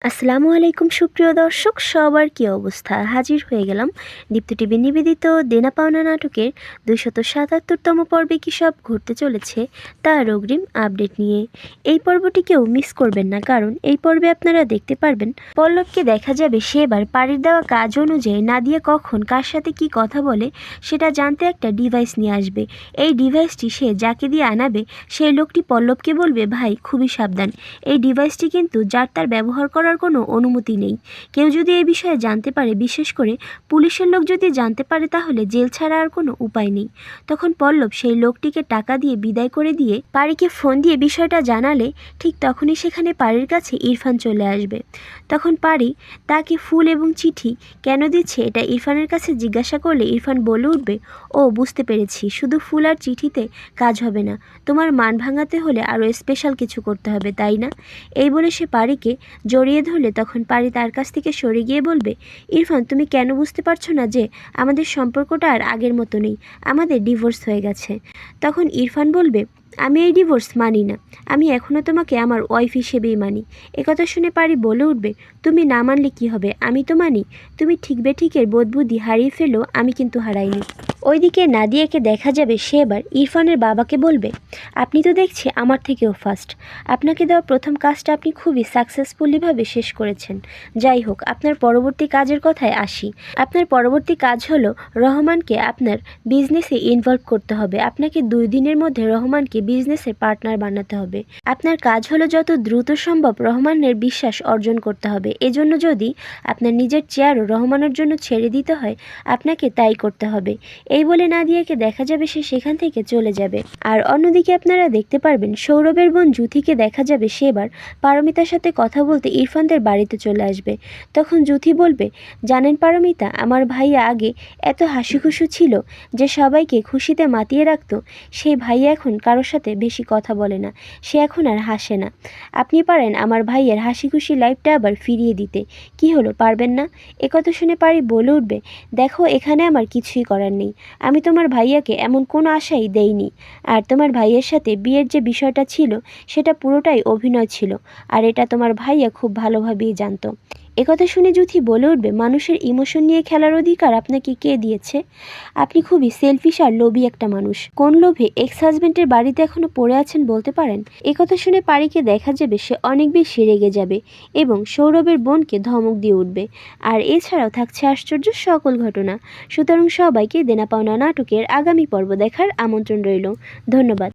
আসসালামু আলাইকুম সুপ্রিয় দর্শক, সবার কী অবস্থা? হাজির হয়ে গেলাম দীপ্ত টিভি নিবেদিত দেনা পাওনা নাটকের ২৭৭তম পর্বে কী সব ঘটতে চলেছে তার অগ্রিম আপডেট নিয়ে। এই পর্বটি কেউ মিস করবেন না, কারণ এই পর্বে আপনারা দেখতে পারবেন পল্লবকে দেখা যাবে সে এবার পাড়ির দেওয়া কাজ অনুযায়ী নাদিয়া কখন কার সাথে কি কথা বলে সেটা জানতে একটা ডিভাইস নিয়ে আসবে। এই ডিভাইসটি সে যাকে দিয়ে আনাবে সেই লোকটি পল্লবকে বলবে, ভাই খুবই সাবধান, এই ডিভাইসটি কিন্তু যার তার ব্যবহার করার কোনো অনুমতি নেই। কেউ যদি এই বিষয়ে জানতে পারে, বিশেষ করে পুলিশের লোক যদি জানতে পারে, তাহলে জেল ছাড়া আর কোনো উপায় নেই। তখন পল্লব সেই লোকটিকে টাকা দিয়ে বিদায় করে দিয়ে পারিকে ফোন দিয়ে বিষয়টা জানালে ঠিক তখনই সেখানে পারির কাছে ইরফান চলে আসবে। তখন পারি তাকে ফুল এবং চিঠি কেন দিচ্ছে এটা ইরফানের কাছে জিজ্ঞাসা করলে ইরফান বলে উঠবে, ও বুঝতে পেরেছি, শুধু ফুল আর চিঠিতে কাজ হবে না, তোমার মান ভাঙাতে হলে আরও স্পেশাল কিছু করতে হবে, তাই না? এই বলে সে পারিকে জড়িয়ে ধরলে তখন পারি তার কাছ থেকে সরে গিয়ে বলবে, ইরফান তুমি কেন বুঝতে পারছো না যে আমাদের সম্পর্কটা আর আগের মতো নেই, আমাদের ডিভোর্স হয়ে গেছে। তখন ইরফান বলবে, আমি এই ডিভোর্স মানি না, আমি এখনও তোমাকে আমার ওয়াইফ হিসেবেই মানি। একথা শুনে পারি বলে উঠবে, তুমি না মানলে কি হবে, আমি তো মানি। তুমি ঠিক বেঠিকের বোধবুদ্ধি হারিয়ে ফেলো, আমি কিন্তু হারাইনি। ওইদিকে নাদিয়াকে দেখা যাবে সে এবার ইরফানের বাবাকে বলবে, আপনি তো দেখছি আমার থেকেও ফাস্ট, আপনাকে দেওয়া প্রথম কাজটা আপনি খুবই সাকসেসফুলিভাবে শেষ করেছেন। যাই হোক, আপনার পরবর্তী কাজের কথায় আসি। আপনার পরবর্তী কাজ হলো রহমানকে আপনার বিজনেসে ইনভলভ করতে হবে। আপনাকে 2 দিনের মধ্যে রহমানকে বিজনেসের পার্টনার বানাতে হবে। আপনার কাজ হলো যত দ্রুত সম্ভব রহমানের বিশ্বাস অর্জন করতে হবে। এজন্য যদি আপনার নিজের চেয়ারও রহমানের জন্য ছেড়ে দিতে হয়, আপনাকে তাই করতে হবে। এই বলে নাদিয়াকে দেখা যাবে সে সেখান থেকে চলে যাবে। আর অন্যদিকে আপনারা দেখতে পারবেন সৌরভের বোন জুথিকে দেখা যাবে সে এবার পারমিতার সাথে কথা বলতে ইরফানদের বাড়িতে চলে আসবে। তখন জুথি বলবে, জানেন পারমিতা, আমার ভাইয়া আগে এত হাসিখুশি ছিল যে সবাইকে খুশিতে মাতিয়ে রাখতো, সেই ভাইয়া এখন কারোর সাথে বেশি কথা বলে না, সে এখন আর হাসে না। আপনি পারেন আমার ভাইয়ের হাসি খুশি লাইফটা আবার ফিরিয়ে দিতে, কি হলো পারবেন না? একথা শুনে পারি বলে উঠবে, দেখো এখানে আমার কিছুই করার নেই, আমি তোমার ভাইয়াকে এমন কোনো আশাই দেইনি। আর তোমার ভাইয়ের সাথে বিয়ের যে বিষয়টা ছিল সেটা পুরোটাই অভিনয় ছিল, আর এটা তোমার ভাইয়া খুব ভালোভাবেই জানতো। একথা শুনে জুথি বলে উঠবে, মানুষের ইমোশন নিয়ে খেলার অধিকার আপনাকে কে দিয়েছে? আপনি খুবই সেলফিশ আর লোভী একটা মানুষ। কোন লোভে এক্স হাজবেন্ডের বাড়িতে এখনো পড়ে আছেন বলতে পারেন? একথা শুনে পারিকে দেখা যাবে সে অনেক বেশি রেগে যাবে এবং সৌরভের বোনকে ধমক দিয়ে উঠবে। আর এছাড়াও থাকছে আশ্চর্য সকল ঘটনা। সুতরাং সবাইকে দেনা পাওনা নাটকের আগামী পর্ব দেখার আমন্ত্রণ রইল। ধন্যবাদ।